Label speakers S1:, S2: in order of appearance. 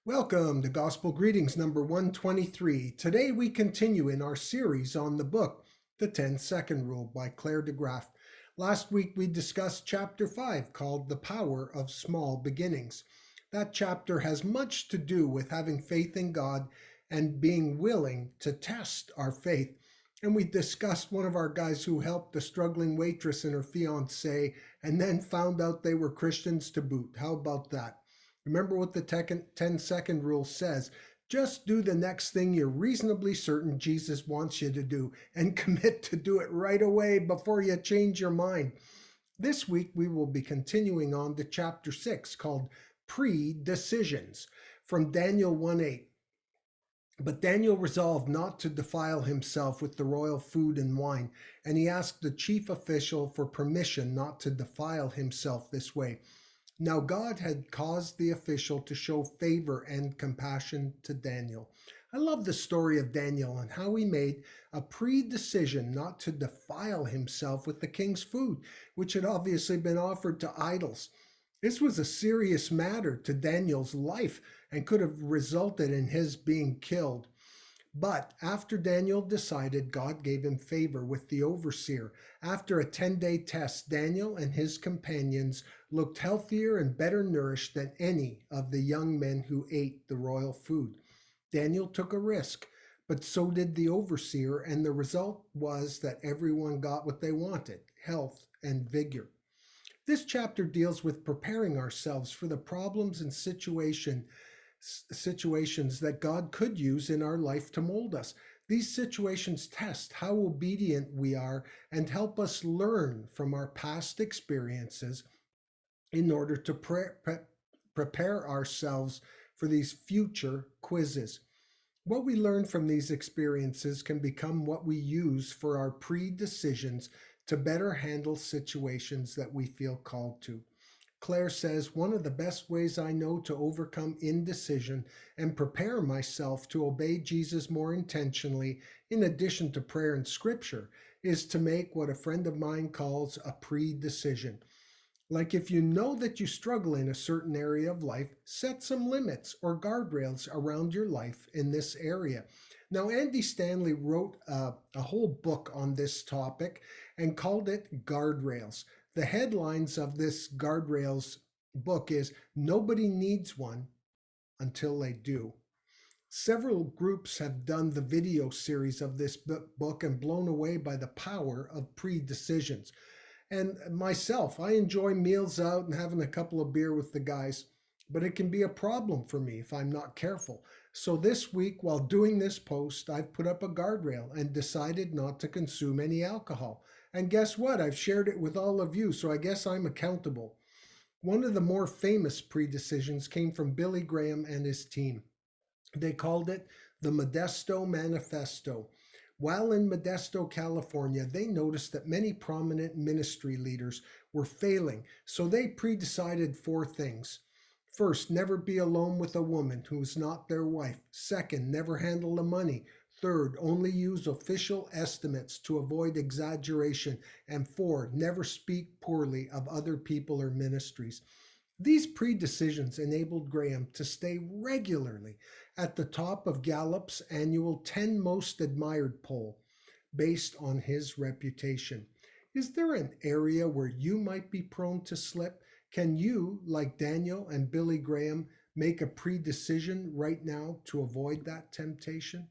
S1: Welcome to Gospel Greetings number 123. Today we continue in our series on the book, The 10-Second Rule by Claire DeGraff. Last week we discussed chapter 5 called The Power of Small Beginnings. That chapter has much to do with having faith in God and being willing to test our faith. And we discussed one of our guys who helped a struggling waitress and her fiancé and then found out they were Christians to boot. How about that? Remember what the 10-second rule says. Just do the next thing you're reasonably certain Jesus wants you to do and commit to do it right away before you change your mind. This week we will be continuing on to chapter 6 called Pre-Decisions from Daniel 1:8. But Daniel resolved not to defile himself with the royal food and wine, and he asked the chief official for permission not to defile himself this way. Now God had caused the official to show favor and compassion to Daniel. I love the story of Daniel and how he made a pre-decision not to defile himself with the king's food, which had obviously been offered to idols. This was a serious matter to Daniel's life and could have resulted in his being killed. But after Daniel decided, God gave him favor with the overseer. After a 10-day test, Daniel and his companions looked healthier and better nourished than any of the young men who ate the royal food. Daniel took a risk, but so did the overseer, and the result was that everyone got what they wanted: health and vigor. This chapter deals with preparing ourselves for the problems and situations that God could use in our life to mold us. These situations test how obedient we are and help us learn from our past experiences in order to prepare ourselves for these future quizzes. What we learn from these experiences can become what we use for our pre-decisions to better handle situations that we feel called to. Claire says, one of the best ways I know to overcome indecision and prepare myself to obey Jesus more intentionally, in addition to prayer and scripture, is to make what a friend of mine calls a pre-decision. Like if you know that you struggle in a certain area of life, set some limits or guardrails around your life in this area. Now, Andy Stanley wrote a whole book on this topic and called it Guardrails. The headlines of this Guardrails book is Nobody Needs One Until They Do. Several groups have done the video series of this book and blown away by the power of pre-decisions. And myself, I enjoy meals out and having a couple of beer with the guys, but it can be a problem for me if I'm not careful. So this week, while doing this post, I've put up a guardrail and decided not to consume any alcohol. And guess what? I've shared it with all of you, so I guess I'm accountable. One of the more famous pre-decisions came from Billy Graham and his team. They called it the Modesto Manifesto. While in Modesto, California, they noticed that many prominent ministry leaders were failing, so they pre-decided 4 things. First, never be alone with a woman who is not their wife. Second, never handle the money. Third, only use official estimates to avoid exaggeration. And 4, never speak poorly of other people or ministries. These pre-decisions enabled Graham to stay regularly at the top of Gallup's annual 10 Most Admired poll based on his reputation. Is there an area where you might be prone to slip? Can you, like Daniel and Billy Graham, make a pre-decision right now to avoid that temptation?